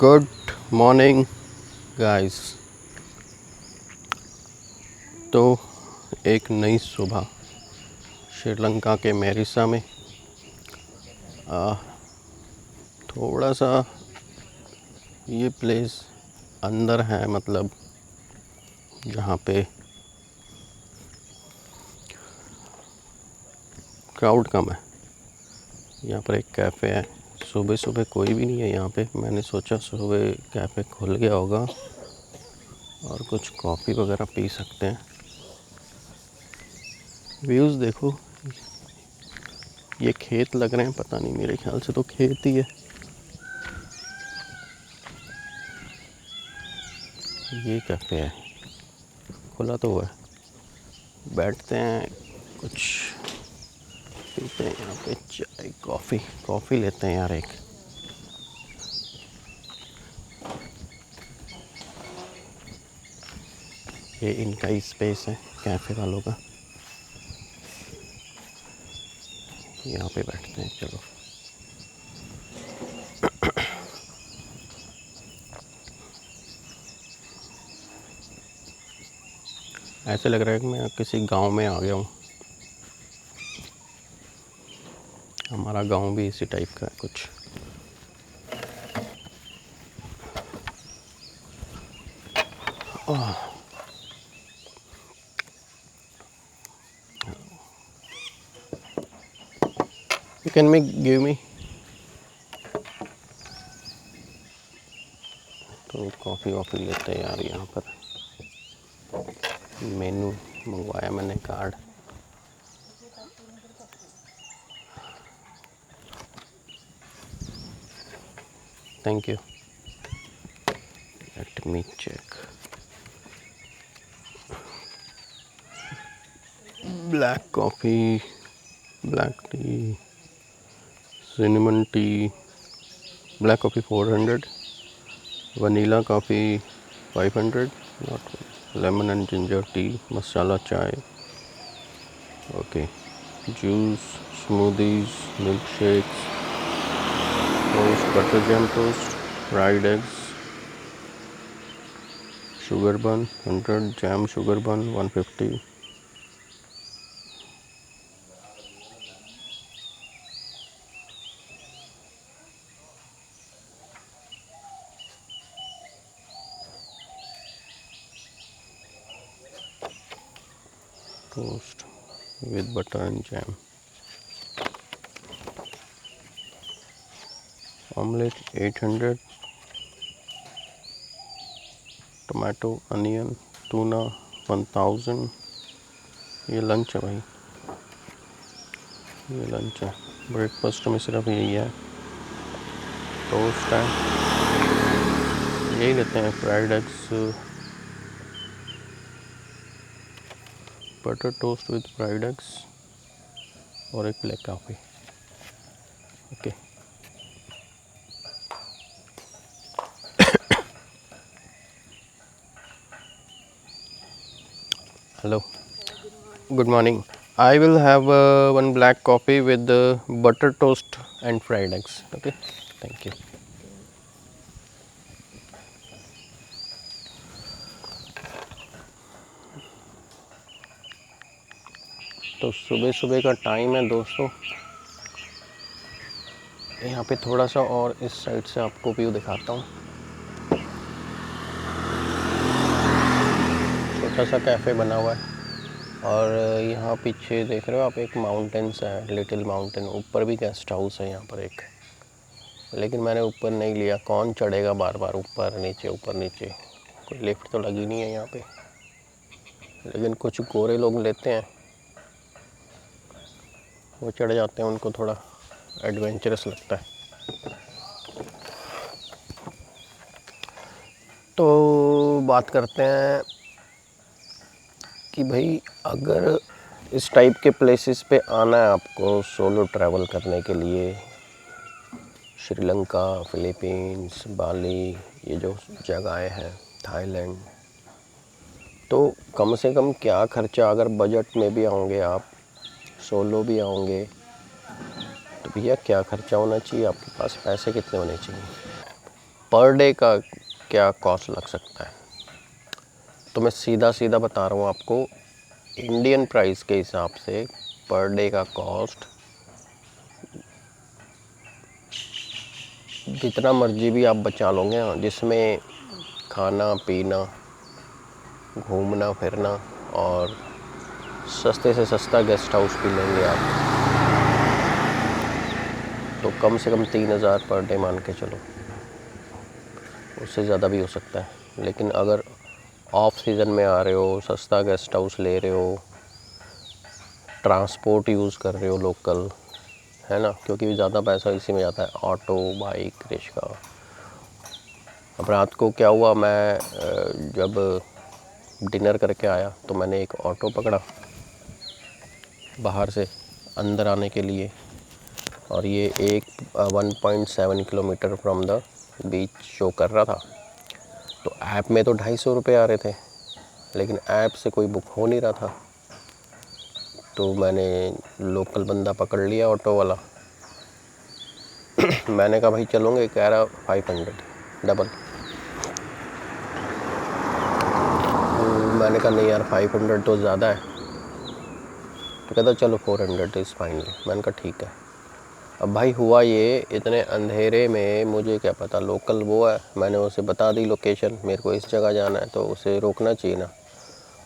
Good morning guys. तो एक नई सुबह श्रीलंका के मेरिसा में थोड़ा सा ये प्लेस अंदर है, मतलब जहाँ पे क्राउड कम है। यहाँ पर एक कैफ़े है। सुबह सुबह कोई भी नहीं है यहाँ पे। मैंने सोचा सुबह कैफ़े खुल गया होगा और कुछ कॉफ़ी वगैरह पी सकते हैं। व्यूज़ देखो, ये खेत लग रहे हैं, पता नहीं, मेरे ख्याल से तो खेत ही है। ये कैफ़े है, खुला तो हुआ है। बैठते हैं, कुछ पीते हैं यहाँ पे, चाय कॉफ़ी लेते हैं यार एक। ये इनका ही स्पेस है कैफ़े वालों का। यहाँ पे बैठते हैं, चलो। ऐसे लग रहा है कि मैं किसी गांव में आ गया हूँ। हमारा गांव भी इसी टाइप का है कुछ। You can give me. तो कॉफ़ी वॉफ़ी लेते हैं यार यहाँ पर। मेनू मंगवाया मैंने, card. Thank you. Let me check. Black coffee, black tea, cinnamon tea. Black coffee 400, vanilla coffee 500, not lemon and ginger tea, masala chai, okay, juice, smoothies, milk shakes, toast, butter jam toast, fried eggs, sugar bun 100, jam sugar bun 150। टोस्ट with butter and jam. Omelette 800, tomato, onion, tuna 1000। ये lunch है भाई, ये lunch है। Breakfast में सिर्फ यही है, टोस्ट है, यही लेते हैं, fried eggs, butter toast with fried eggs और एक black coffee. Okay. Hello, good morning. I will have one black coffee with butter toast and fried eggs. Okay, thank you. तो सुबह सुबह का टाइम है दोस्तों। यहाँ पे थोड़ा सा और इस साइड से आपको व्यू दिखाता हूँ। छोटा सा कैफ़े बना हुआ है और यहाँ पीछे देख रहे हो आप, एक माउंटेन्स है, लिटिल माउंटेन। ऊपर भी गेस्ट हाउस है यहाँ पर एक, लेकिन मैंने ऊपर नहीं लिया। कौन चढ़ेगा बार बार ऊपर नीचे ऊपर नीचे, कोई लिफ्ट तो लगी नहीं है यहाँ पे। लेकिन कुछ गोरे लोग लेते हैं, वो चढ़ जाते हैं, उनको थोड़ा एडवेंचरस लगता है। तो बात करते हैं कि भाई, अगर इस टाइप के प्लेसेस पे आना है आपको सोलो ट्रैवल करने के लिए, श्रीलंका, फिलीपींस, बाली, ये जो जगहें हैं, थाईलैंड, तो कम से कम क्या खर्चा, अगर बजट में भी आओगे आप, सोलो भी आओगे, तो भैया क्या खर्चा होना चाहिए आपके पास, पैसे कितने होने चाहिए। पर डे का क्या कॉस्ट लग सकता है, तो मैं सीधा सीधा बता रहा हूँ आपको, इंडियन प्राइस के हिसाब से पर डे का कॉस्ट जितना मर्जी भी आप बचा लोगे ना, जिसमें खाना पीना घूमना फिरना और सस्ते से सस्ता गेस्ट हाउस भी लेंगे आप, तो कम से कम 3,000 पर डे मान के चलो, उससे ज़्यादा भी हो सकता है। लेकिन अगर ऑफ सीज़न में आ रहे हो, सस्ता गेस्ट हाउस ले रहे हो, ट्रांसपोर्ट यूज़ कर रहे हो लोकल, है ना, क्योंकि ज़्यादा पैसा इसी में जाता है, ऑटो बाइक रिक्शा। अब रात को क्या हुआ, मैं जब डिनर करके आया तो मैंने एक ऑटो पकड़ा बाहर से अंदर आने के लिए, और ये 1.7 kilometre from the beach show कर रहा था। तो ऐप में तो 250 रुपये आ रहे थे, लेकिन ऐप से कोई बुक हो नहीं रहा था। तो मैंने लोकल बंदा पकड़ लिया ऑटो वाला मैंने कहा भाई चलोगे, कह रहा 500 डबल। तो मैंने कहा नहीं यार 500 तो ज़्यादा है, तो कहता चलो 400 इज़ फाइन। मैंने कहा ठीक है। अब भाई हुआ ये, इतने अंधेरे में मुझे क्या पता, लोकल वो है, मैंने उसे बता दी लोकेशन, मेरे को इस जगह जाना है, तो उसे रोकना चाहिए ना।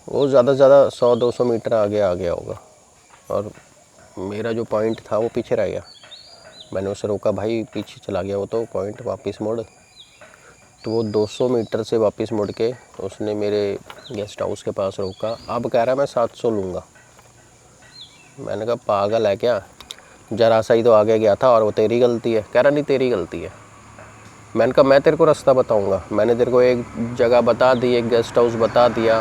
वो ज़्यादा से ज़्यादा 100-200 मीटर आगे आ गया होगा, और मेरा जो पॉइंट था वो पीछे रह गया। मैंने उसे रोका, भाई पीछे चला गया वो तो पॉइंट, वापस मोड़। तो वो 200 मीटर से वापस मुड़ के उसने मेरे गेस्ट हाउस के पास रोका। अब कह रहा मैं 700 लूँगा। मैंने कहा पागल है क्या, जरा सा ही तो आगे गया था और वो तेरी गलती है। कह रहा नहीं तेरी गलती है। मैंने कहा मैं तेरे को रास्ता बताऊंगा, मैंने तेरे को एक जगह बता दी, एक गेस्ट हाउस बता दिया,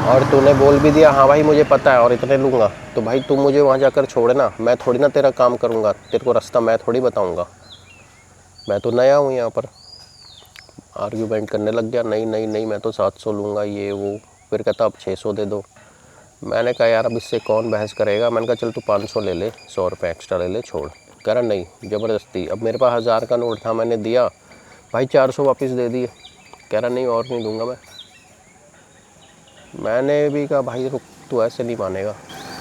और तूने बोल भी दिया हाँ भाई मुझे पता है और इतने लूँगा, तो भाई तू मुझे वहाँ जाकर छोड़े ना, मैं थोड़ी ना तेरा काम करूँगा, तेरे को रास्ता मैं थोड़ी बताऊँगा, मैं तो नया हूँ यहाँ पर। आर्ग्यूमेंट करने लग गया, नहीं नहीं नहीं मैं तो 700 लूँगा ये वो। फिर कहता अब 600 दे दो। मैंने कहा यार अब इससे कौन बहस करेगा। मैंने कहा चल तू 500 ले ले, 100 रुपये एक्स्ट्रा ले ले, छोड़। कह रहा नहीं ज़बरदस्ती। अब मेरे पास 1000 का नोट था, मैंने दिया भाई, 400 वापस दे दिए। कह रहा नहीं और नहीं दूंगा मैं। मैंने भी कहा भाई रुक, तू ऐसे नहीं मानेगा।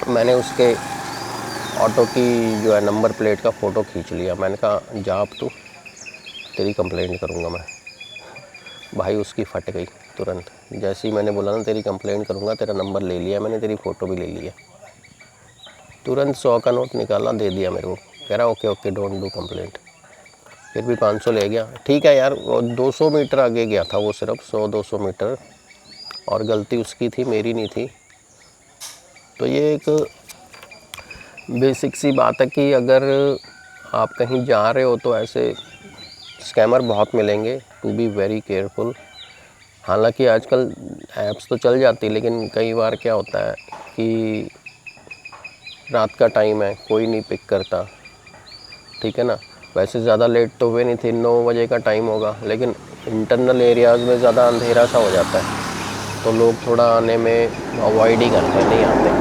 मैंने उसके ऑटो की जो है नंबर प्लेट का फ़ोटो खींच लिया। मैंने कहा जा अब तू, तेरी कंप्लेंट करूँगा मैं। भाई उसकी फट गई तुरंत, जैसे ही मैंने बोला ना तेरी कंप्लेंट करूँगा, तेरा नंबर ले लिया मैंने, तेरी फ़ोटो भी ले लिया। तुरंत 100 का नोट निकाला, दे दिया मेरे को। कह रहा okay okay don't do complaint. फिर भी 500 ले गया। ठीक है यार, वो 200 मीटर आगे गया था वो, सिर्फ 100-200 मीटर, और गलती उसकी थी, मेरी नहीं थी। तो ये एक बेसिक सी बात है कि अगर आप कहीं जा रहे हो तो ऐसे स्कैमर बहुत मिलेंगे, टू बी वेरी केयरफुल। हालांकि आजकल ऐप्स तो चल जाती, लेकिन कई बार क्या होता है कि रात का टाइम है, कोई नहीं पिक करता, ठीक है ना। वैसे ज़्यादा लेट तो हुए नहीं थे, 9 बजे का टाइम होगा, लेकिन इंटरनल एरियाज़ में ज़्यादा अंधेरा सा हो जाता है, तो लोग थोड़ा आने में अवॉइड ही करते हैं, नहीं आते।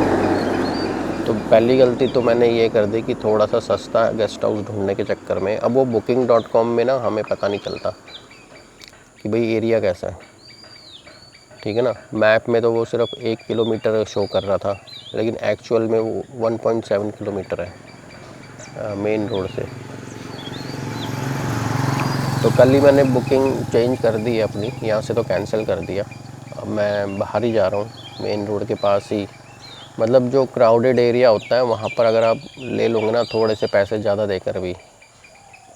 तो पहली गलती तो मैंने ये कर दी कि थोड़ा सा सस्ता गेस्ट हाउस ढूंढने के चक्कर में, अब वो booking.com में ना हमें पता नहीं चलता कि भाई एरिया कैसा है, ठीक है ना। मैप में तो वो सिर्फ 1 किलोमीटर शो कर रहा था, लेकिन एक्चुअल में वो 1.7 किलोमीटर है मेन रोड से। तो कल ही मैंने बुकिंग चेंज कर दी है अपनी, यहाँ से तो कैंसिल कर दिया। अब मैं बाहर ही जा रहा हूँ, मेन रोड के पास ही, मतलब जो क्राउडेड एरिया होता है वहाँ पर अगर आप ले लोगे ना थोड़े से पैसे ज़्यादा देकर भी,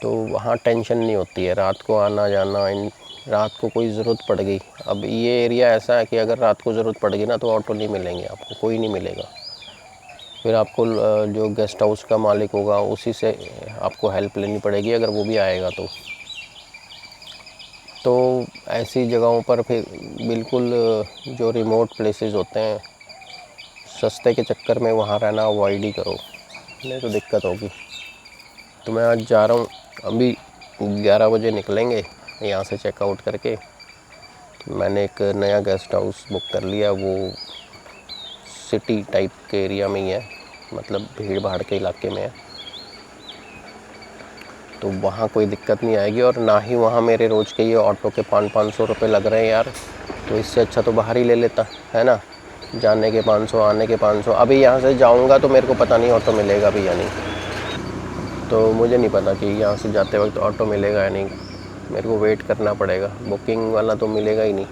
तो वहाँ टेंशन नहीं होती है रात को आना जाना। रात को कोई ज़रूरत पड़ गई, अब ये एरिया ऐसा है कि अगर रात को ज़रूरत पड़ गई ना तो ऑटो नहीं मिलेंगे आपको, कोई नहीं मिलेगा। फिर आपको जो गेस्ट हाउस का मालिक होगा उसी से आपको हेल्प लेनी पड़ेगी, अगर वो भी आएगा तो ऐसी जगहों पर फिर बिल्कुल जो रिमोट प्लेसेस होते हैं, सस्ते के चक्कर में वहाँ रहना अवॉइड ही करो, नहीं तो दिक्कत होगी। तो मैं आज जा रहा हूँ, अभी 11 बजे निकलेंगे यहाँ से चेकआउट करके। मैंने एक नया गेस्ट हाउस बुक कर लिया, वो सिटी टाइप के एरिया में ही है, मतलब भीड़ भाड़ के इलाके में है। तो वहाँ कोई दिक्कत नहीं आएगी, और ना ही वहाँ मेरे रोज़ के ये ऑटो के 500 रुपये लग रहे हैं यार। तो इससे अच्छा तो बाहर ही ले लेता, है ना। जाने के 500, आने के 500। अभी यहाँ से जाऊँगा तो मेरे को पता नहीं ऑटो मिलेगा भी या नहीं, तो मुझे नहीं पता कि यहाँ से जाते वक्त ऑटो मिलेगा या नहीं। मेरे को वेट करना पड़ेगा, बुकिंग वाला तो मिलेगा ही नहीं,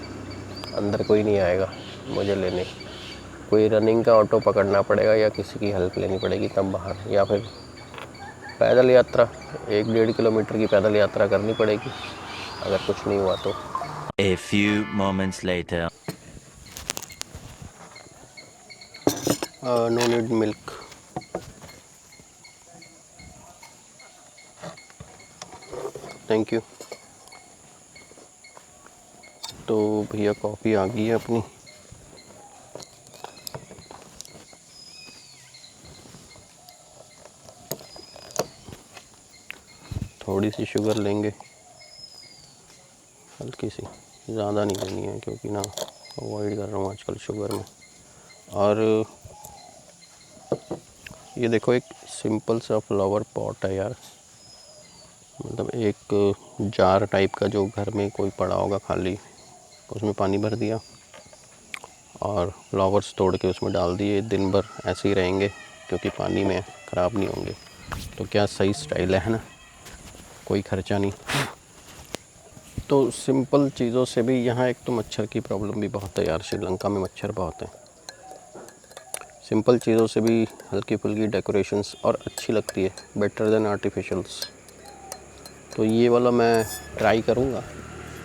अंदर कोई नहीं आएगा मुझे लेने। कोई रनिंग का ऑटो पकड़ना पड़ेगा या किसी की हेल्प लेनी पड़ेगी तब बाहर, या फिर पैदल यात्रा 1-1.5 किलोमीटर की पैदल यात्रा करनी पड़ेगी अगर कुछ नहीं हुआ तो। A few moments later. No need milk. Thank you. तो भैया कॉफ़ी आ गई है अपनी। थोड़ी सी शुगर लेंगे, हल्की सी, ज़्यादा नहीं लेनी है क्योंकि ना अवॉइड कर रहा हूँ आजकल शुगर में। और ये देखो एक सिंपल सा फ्लावर पॉट है यार, मतलब एक जार टाइप का जो घर में कोई पड़ा होगा खाली, उसमें पानी भर दिया और फ्लावर्स तोड़ के उसमें डाल दिए। दिन भर ऐसे ही रहेंगे क्योंकि पानी में ख़राब नहीं होंगे। तो क्या सही स्टाइल है ना, कोई खर्चा नहीं। तो सिंपल चीज़ों से भी यहाँ एक तो मच्छर की प्रॉब्लम भी बहुत है यार, श्रीलंका में मच्छर बहुत है। सिंपल चीज़ों से भी हल्की फुल्की डेकोरेशंस और अच्छी लगती है, बेटर देन आर्टिफिशियल्स। तो ये वाला मैं ट्राई करूँगा,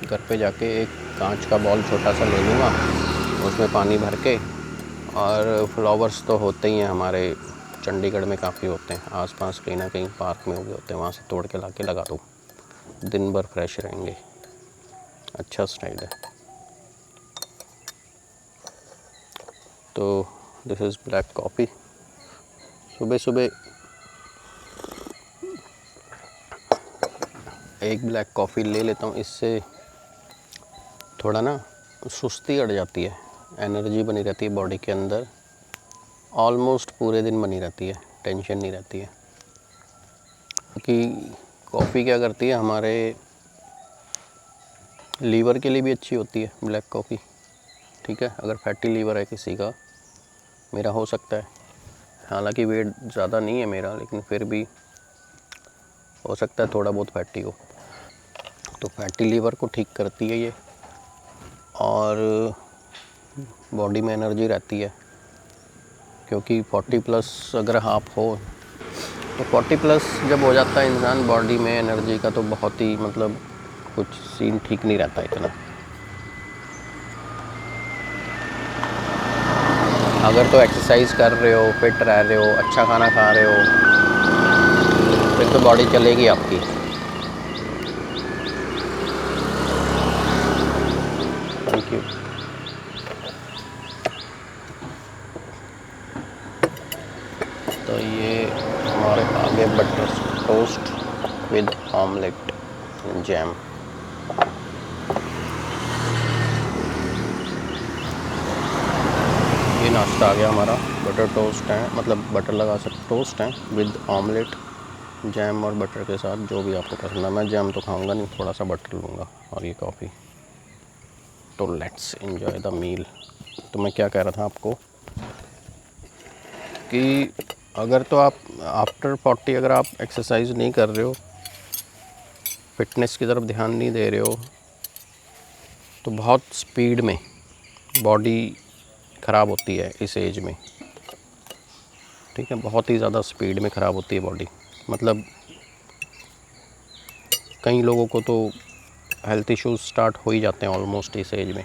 घर पे जाके एक कांच का बॉल छोटा सा ले लूँगा, उसमें पानी भर के। और फ्लावर्स तो होते ही हैं हमारे चंडीगढ़ में, काफ़ी होते हैं आसपास, कहीं ना कहीं पार्क में हो गए होते हैं, वहाँ से तोड़ के ला के लगा दो, दिन भर फ्रेश रहेंगे। अच्छा स्टाइल है। तो दिस इज़ ब्लैक कॉफ़ी। सुबह सुबह एक ब्लैक कॉफ़ी ले लेता हूँ, इससे थोड़ा ना सुस्ती हट जाती है, एनर्जी बनी रहती है बॉडी के अंदर, ऑलमोस्ट पूरे दिन बनी रहती है, टेंशन नहीं रहती है। कि कॉफ़ी क्या करती है, हमारे लीवर के लिए भी अच्छी होती है ब्लैक कॉफ़ी, ठीक है। अगर फैटी लीवर है किसी का, मेरा हो सकता है, हालांकि वेट ज़्यादा नहीं है मेरा, लेकिन फिर भी हो सकता है थोड़ा बहुत फैटी हो। तो फैटी लीवर को ठीक करती है ये, और बॉडी में एनर्जी रहती है। क्योंकि 40+ अगर आप हो, तो 40+ जब हो जाता है इंसान बॉडी में एनर्जी का, तो बहुत ही मतलब कुछ सीन ठीक नहीं रहता इतना। अगर तो एक्सरसाइज कर रहे हो, फिट रह रहे हो, अच्छा खाना खा रहे हो, फिर तो बॉडी चलेगी आपकी। Thank you. तो ये हमारे आगे butter toast with omelette jam. ये नाश्ता आ गया हमारा, बटर टोस्ट है, मतलब बटर लगा सकते टोस्ट है विद ऑमलेट, जैम और बटर के साथ, जो भी आपको पसंद है। मैं जैम तो खाऊंगा नहीं, थोड़ा सा बटर लूँगा, और ये कॉफ़ी। तो लेट्स एंजॉय द मील। तो मैं क्या कह रहा था आपको कि अगर तो आप आफ्टर 40 अगर आप एक्सरसाइज नहीं कर रहे हो, फिटनेस की तरफ ध्यान नहीं दे रहे हो, तो बहुत स्पीड में बॉडी ख़राब होती है इस एज में, ठीक है। बहुत ही ज़्यादा स्पीड में ख़राब होती है बॉडी, मतलब कई लोगों को तो हेल्थ इश्यूज स्टार्ट हो ही जाते हैं ऑलमोस्ट इस एज में,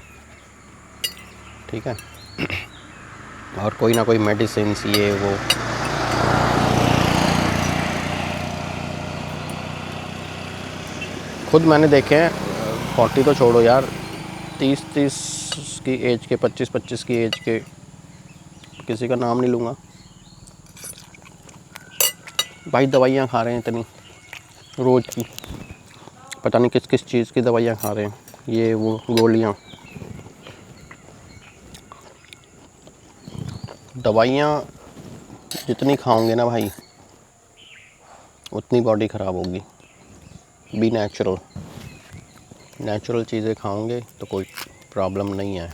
ठीक है। और कोई ना कोई मेडिसिन ये वो। खुद मैंने देखे हैं, 40 तो छोड़ो यार, 30 की एज के, 25 की एज के, किसी का नाम नहीं लूँगा भाई, दवाइयाँ खा रहे हैं इतनी रोज़ की, पता नहीं किस किस चीज़ की दवाइयाँ खा रहे हैं, ये वो गोलियाँ। दवाइयाँ जितनी खाओगे ना भाई, उतनी बॉडी ख़राब होगी। बी नेचुरल, नेचुरल चीज़ें खाओगे तो कोई प्रॉब्लम नहीं है।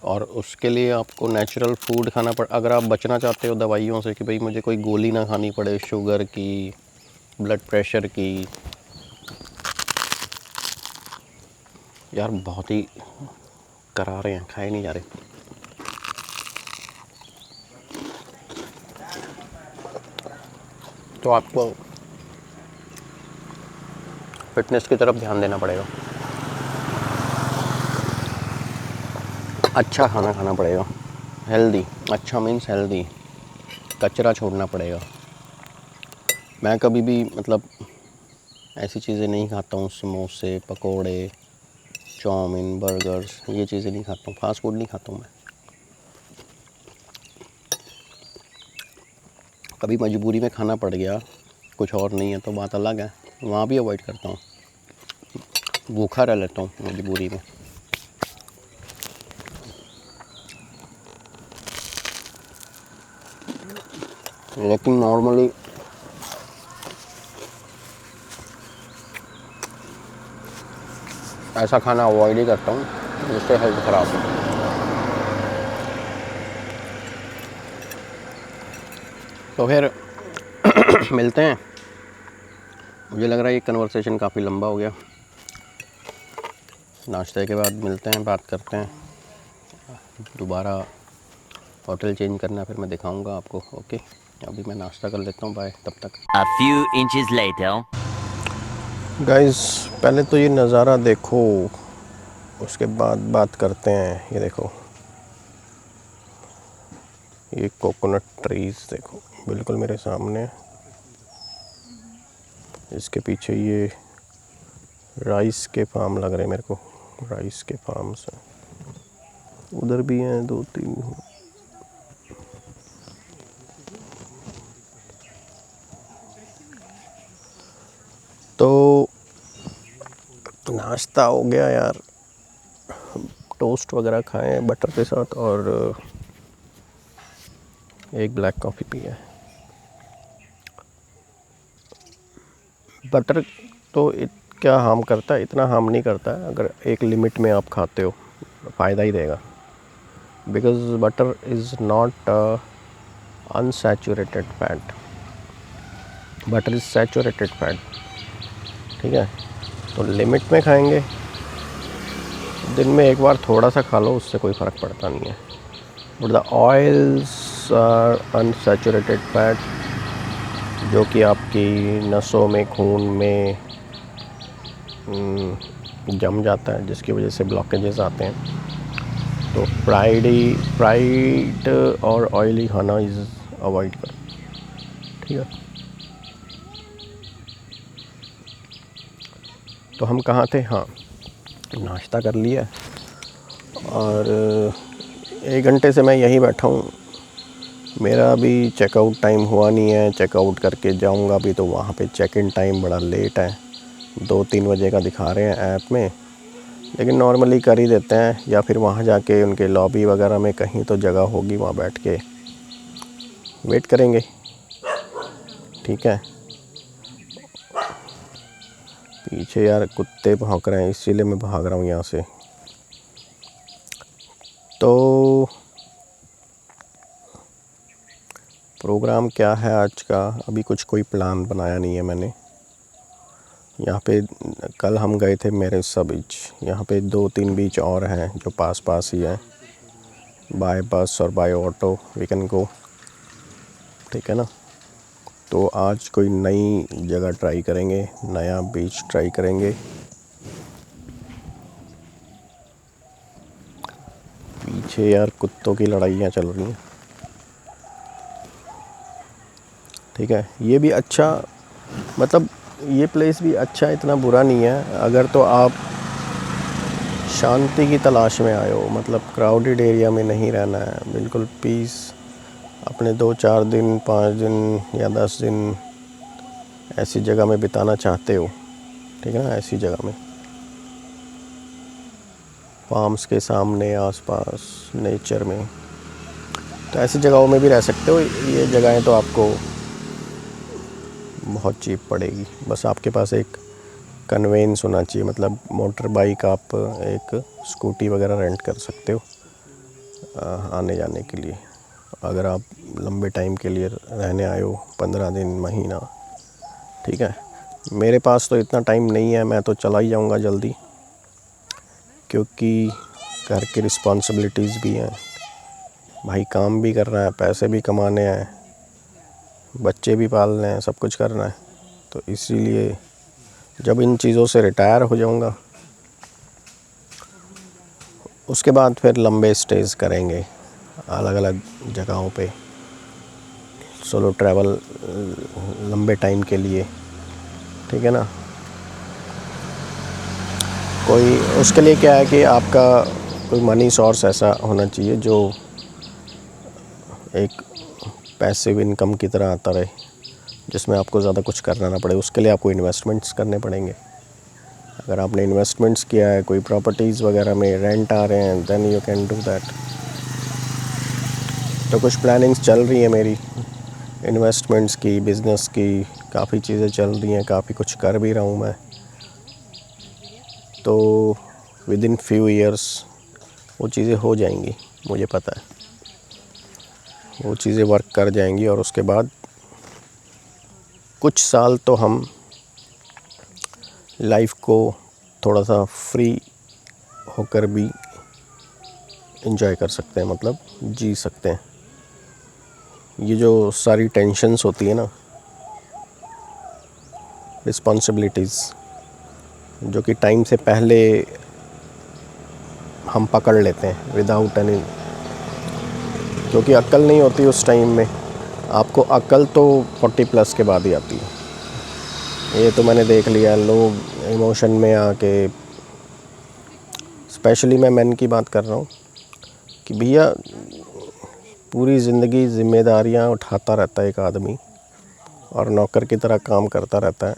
और उसके लिए आपको नेचुरल फूड खाना अगर आप बचना चाहते हो दवाइयों से कि भाई मुझे कोई गोली ना खानी पड़े शुगर की, ब्लड प्रेशर की, यार बहुत ही करा रहे हैं, खाए नहीं जा रहे। तो आपको फिटनेस की तरफ ध्यान देना पड़ेगा, अच्छा खाना खाना पड़ेगा, हेल्दी, अच्छा मीन्स हेल्दी, कचरा छोड़ना पड़ेगा। मैं कभी भी मतलब ऐसी चीज़ें नहीं खाता हूँ, समोसे, पकोड़े, चाउमीन, बर्गर्स, ये चीज़ें नहीं खाता हूँ, फास्ट फूड नहीं खाता हूँ मैं। कभी मजबूरी में खाना पड़ गया, कुछ और नहीं है तो बात अलग है, वहाँ भी अवॉइड करता हूँ, भूखा रह लेता हूँ मजबूरी में। लेकिन नॉर्मली ऐसा खाना अवॉइड ही करता हूँ जिससे हेल्थ ख़राब हो। तो फिर मिलते हैं। मुझे लग रहा है ये कन्वर्सेशन काफ़ी लंबा हो गया। नाश्ते के बाद मिलते हैं, बात करते हैं। दोबारा होटल चेंज करना फिर मैं दिखाऊंगा आपको। ओके, अभी मैं नाश्ता कर लेता हूँ, बाय तब तक। A few inches later. Guys पहले तो ये नज़ारा देखो, उसके बाद बात करते हैं। ये देखो, ये कोकोनट ट्रीज़ देखो बिल्कुल मेरे सामने, इसके पीछे ये राइस के फार्म लग रहे हैं मेरे को, राइस के फार्म्स हैं, उधर भी हैं 2-3। तो नाश्ता हो गया यार, टोस्ट वगैरह खाएं बटर के साथ और एक ब्लैक कॉफ़ी पिया है। बटर तो क्या हार्म करता है, इतना हार्म नहीं करता है अगर एक लिमिट में आप खाते हो, फ़ायदा ही देगा। Because butter is not unsaturated fat, butter is saturated fat, ठीक है। तो लिमिट में खाएंगे, दिन में एक बार थोड़ा सा खा लो, उससे कोई फ़र्क पड़ता नहीं है। But the oils are unsaturated fat, जो कि आपकी नसों में, खून में जम जाता है, जिसकी वजह से ब्लॉकेजेस आते हैं। तो फ्राइड और ऑयली खाना इज़ अवॉइड करो, ठीक है। तो हम कहाँ थे? हाँ, नाश्ता कर लिया और 1 घंटे से मैं यहीं बैठा हूँ। मेरा अभी चेकआउट टाइम हुआ नहीं है, चेकआउट करके जाऊँगा अभी, तो वहाँ पे चेक इन टाइम बड़ा लेट है, 2-3 बजे का दिखा रहे हैं ऐप में, लेकिन नॉर्मली कर ही देते हैं, या फिर वहाँ जाके उनके लॉबी वगैरह में कहीं तो जगह होगी, वहाँ बैठ के वेट करेंगे, ठीक है। पीछे यार कुत्ते भौंक रहे हैं, इसीलिए मैं भाग रहा हूँ यहाँ से। तो प्रोग्राम क्या है आज का, अभी कुछ कोई प्लान बनाया नहीं है मैंने। यहाँ पे कल हम गए थे मेरेसा बीच, यहाँ पे 2-3 बीच और हैं जो पास पास ही हैं, बाय बस और by auto we can go, ठीक है ना। तो आज कोई नई जगह ट्राई करेंगे, नया बीच ट्राई करेंगे। पीछे यार कुत्तों की लड़ाइयाँ चल रही हैं, ठीक है। ये भी अच्छा, मतलब ये प्लेस भी अच्छा, इतना बुरा नहीं है अगर तो आप शांति की तलाश में आए हो, मतलब क्राउडेड एरिया में नहीं रहना है, बिल्कुल पीस, अपने 2-4 दिन, 5 दिन या 10 दिन ऐसी जगह में बिताना चाहते हो, ठीक है ना, ऐसी जगह में, फार्म्स के सामने, आसपास नेचर में, तो ऐसी जगहों में भी रह सकते हो। ये जगहें तो आपको बहुत चीप पड़ेगी, बस आपके पास एक कन्वेंस होना चाहिए, मतलब मोटर बाइक, आप एक स्कूटी वगैरह रेंट कर सकते हो आने जाने के लिए। अगर आप लंबे टाइम के लिए रहने आए हो, 15 दिन, महीना, ठीक है। मेरे पास तो इतना टाइम नहीं है, मैं तो चला ही जाऊंगा जल्दी, क्योंकि घर की रिस्पॉन्सिबिलिटीज़ भी हैं भाई, काम भी करना है, पैसे भी कमाने हैं, बच्चे भी पालने हैं, सब कुछ करना है। तो इसीलिए जब इन चीज़ों से रिटायर हो जाऊंगा, उसके बाद फिर लंबे स्टेज करेंगे अलग अलग जगहों पे, सोलो ट्रैवल लंबे टाइम के लिए, ठीक है ना। कोई उसके लिए क्या है कि आपका कोई मनी सोर्स ऐसा होना चाहिए जो एक पैसिव इनकम की तरह आता रहे, जिसमें आपको ज़्यादा कुछ करना ना पड़े। उसके लिए आपको इन्वेस्टमेंट्स करने पड़ेंगे। अगर आपने इन्वेस्टमेंट्स किया है कोई प्रॉपर्टीज़ वगैरह में, रेंट आ रहे हैं, then you can do that. तो कुछ प्लानिंग्स चल रही है मेरी इन्वेस्टमेंट्स की, बिज़नेस की, काफ़ी चीज़ें चल रही हैं, काफ़ी कुछ कर भी रहा हूँ मैं। तो विद इन फ्यू ईयर्स वो चीज़ें हो जाएंगी, मुझे पता है वो चीज़ें वर्क कर जाएंगी। और उसके बाद कुछ साल तो हम लाइफ को थोड़ा सा फ्री होकर भी एंजॉय कर सकते हैं, मतलब जी सकते हैं। ये जो सारी टेंशन्स होती है ना, रिस्पॉन्सिबिलिटीज़, जो कि टाइम से पहले हम पकड़ लेते हैं विदाउट एनी, क्योंकि अक्ल नहीं होती उस टाइम में। आपको अक्ल तो 40+ के बाद ही आती है। ये तो मैंने देख लिया, लोग इमोशन में आके, स्पेशली मैं मेन की बात कर रहा हूँ, कि भैया पूरी ज़िंदगी जिम्मेदारियाँ उठाता रहता है एक आदमी और नौकर की तरह काम करता रहता है,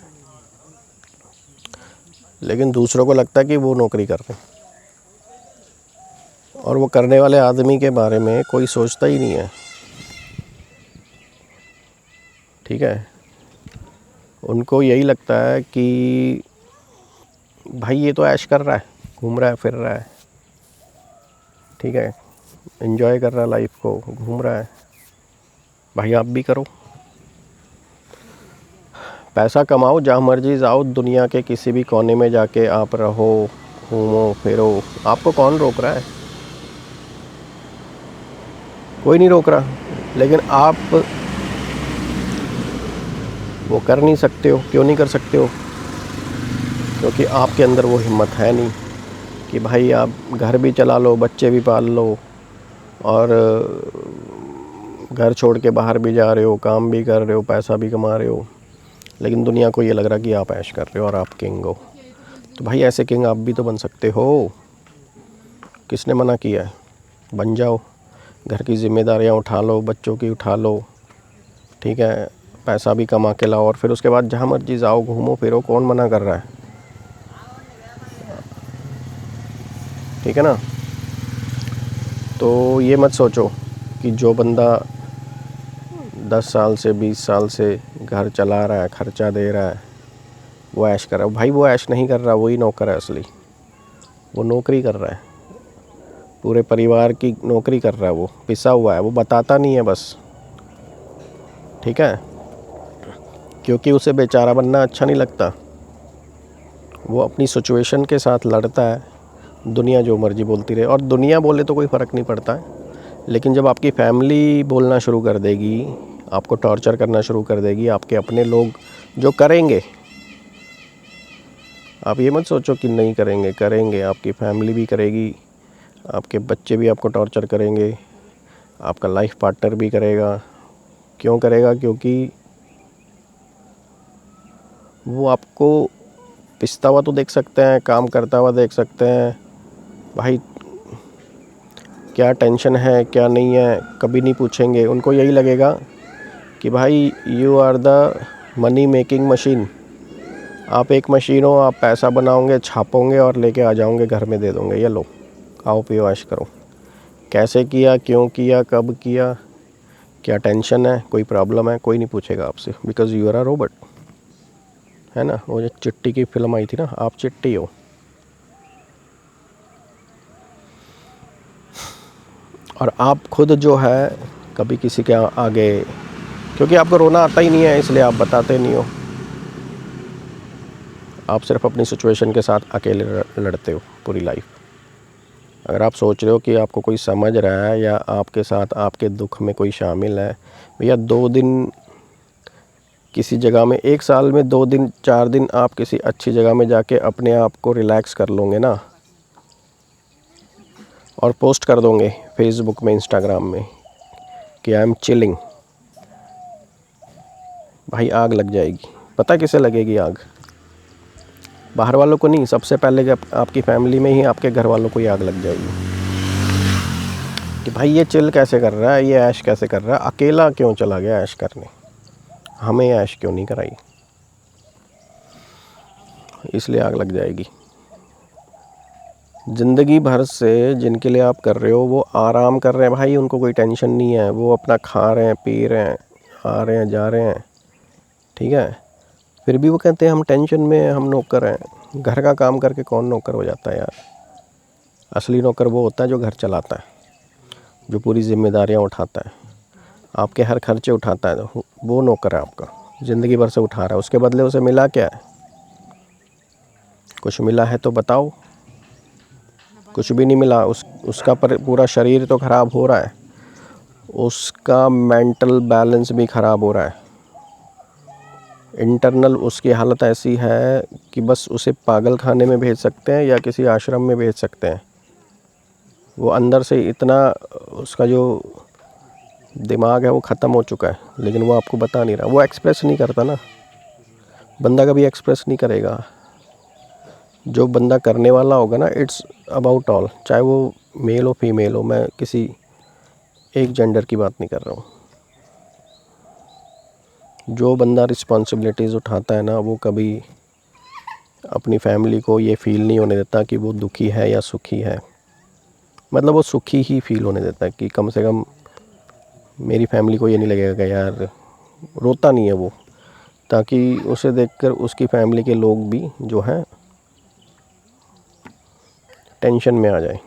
लेकिन दूसरों को लगता है कि वो नौकरी कर रहे हैं, और वो करने वाले आदमी के बारे में कोई सोचता ही नहीं है, ठीक है। उनको यही लगता है कि भाई ये तो ऐश कर रहा है, घूम रहा है, फिर रहा है, ठीक है, एंजॉय कर रहा है लाइफ को, घूम रहा है। भाई आप भी करो, पैसा कमाओ, जहाँ मर्जी जाओ, दुनिया के किसी भी कोने में जाके आप रहो, घूमो फिरो, आपको कौन रोक रहा है? कोई नहीं रोक रहा। लेकिन आप वो कर नहीं सकते हो। क्यों नहीं कर सकते हो? क्योंकि आपके अंदर वो हिम्मत है नहीं कि भाई आप घर भी चला लो, बच्चे भी पाल लो, और घर छोड़ के बाहर भी जा रहे हो, काम भी कर रहे हो, पैसा भी कमा रहे हो, लेकिन दुनिया को ये लग रहा कि आप ऐश कर रहे हो और आप किंग हो। तो भाई ऐसे किंग आप भी तो बन सकते हो। किसने मना किया है? बन जाओ, घर की जिम्मेदारियां उठा लो, बच्चों की उठा लो, ठीक है, पैसा भी कमा के लाओ, और फिर उसके बाद जहाँ मर्जी जाओ, घूमो फिरो, कौन मना कर रहा है? ठीक है ना। तो ये मत सोचो कि जो बंदा 10 साल से 20 साल से घर चला रहा है, खर्चा दे रहा है, वो ऐश कर रहा है। भाई वो ऐश नहीं कर रहा, वही नौकर है असली। वो नौकरी कर रहा है, पूरे परिवार की नौकरी कर रहा है, वो पिसा हुआ है, वो बताता नहीं है बस, ठीक है, क्योंकि उसे बेचारा बनना अच्छा नहीं लगता। वो अपनी सिचुएशन के साथ लड़ता है, दुनिया जो मर्जी बोलती रहे, और दुनिया बोले तो कोई फ़र्क नहीं पड़ता है, लेकिन जब आपकी फैमिली बोलना शुरू कर देगी, आपको टॉर्चर करना शुरू कर देगी, आपके अपने लोग जो करेंगे, आप ये मत सोचो कि नहीं करेंगे, करेंगे। आपकी फैमिली भी करेगी, आपके बच्चे भी आपको टॉर्चर करेंगे, आपका लाइफ पार्टनर भी करेगा। क्यों करेगा? क्योंकि वो आपको पिसता हुआ तो देख सकते हैं, काम करता हुआ देख सकते हैं, भाई क्या टेंशन है क्या नहीं है कभी नहीं पूछेंगे। उनको यही लगेगा कि भाई you are the money making machine, आप एक मशीन हो, आप पैसा बनाओगे, छापोगे और लेके आ जाओगे, घर में दे दोगे, ये लो खाओ पियो ऐश करो। कैसे किया, क्यों किया, कब किया, क्या टेंशन है, कोई प्रॉब्लम है, कोई नहीं पूछेगा आपसे, because you are a robot, है ना। वो जो चिट्टी की फिल्म आई थी ना, आप चिट्टी हो। और आप खुद जो है कभी किसी के आगे, क्योंकि आपको रोना आता ही नहीं है इसलिए आप बताते नहीं हो, आप सिर्फ अपनी सिचुएशन के साथ अकेले लड़ते हो पूरी लाइफ। अगर आप सोच रहे हो कि आपको कोई समझ रहा है या आपके साथ आपके दुख में कोई शामिल है, भैया 2 दिन किसी जगह में, 1 साल में 2 दिन 4 दिन आप किसी अच्छी जगह में जाके अपने आप को रिलैक्स कर लोगे ना, और पोस्ट कर दोगे फेसबुक में, इंस्टाग्राम में कि आई एम चिलिंग, भाई आग लग जाएगी। पता किसे लगेगी आग? बाहर वालों को नहीं, सबसे पहले आपकी फैमिली में ही आपके घर वालों को ही आग लग जाएगी कि भाई ये चिल कैसे कर रहा है, ये ऐश कैसे कर रहा है, अकेला क्यों चला गया ऐश करने, हमें ऐश क्यों नहीं कराई, इसलिए आग लग जाएगी। ज़िंदगी भर से जिनके लिए आप कर रहे हो वो आराम कर रहे हैं भाई, उनको कोई टेंशन नहीं है, वो अपना खा रहे हैं, पी रहे हैं, आ रहे हैं, जा रहे हैं, ठीक है। फिर भी वो कहते हैं हम टेंशन में हैं, हम नौकर हैं। घर का काम करके कौन नौकर हो जाता है यार? असली नौकर वो होता है जो घर चलाता है, जो पूरी जिम्मेदारियां उठाता है, आपके हर खर्चे उठाता है, वो नौकर है आपका, ज़िंदगी भर से उठा रहा है। उसके बदले उसे मिला क्या है? कुछ मिला है तो बताओ। कुछ भी नहीं मिला। उसका पूरा शरीर तो ख़राब हो रहा है, उसका मेंटल बैलेंस भी ख़राब हो रहा है, इंटरनल उसकी हालत ऐसी है कि बस उसे पागल खाने में भेज सकते हैं या किसी आश्रम में भेज सकते हैं। वो अंदर से इतना, उसका जो दिमाग है वो ख़त्म हो चुका है, लेकिन वो आपको बता नहीं रहा, वो एक्सप्रेस नहीं करता ना। बंदा कभी एक्सप्रेस नहीं करेगा। जो बंदा करने वाला होगा ना, इट्स अबाउट ऑल, चाहे वो मेल हो फीमेल हो, मैं किसी एक जेंडर की बात नहीं कर रहा हूँ। जो बंदा रिस्पॉन्सिबिलिटीज़ उठाता है ना, वो कभी अपनी फैमिली को ये फ़ील नहीं होने देता कि वो दुखी है या सुखी है। मतलब वो सुखी ही फ़ील होने देता है कि कम से कम मेरी फैमिली को ये नहीं लगेगा कि यार, रोता नहीं है वो, ताकि उसे देखकर उसकी फैमिली के लोग भी जो हैं टेंशन में आ जाए।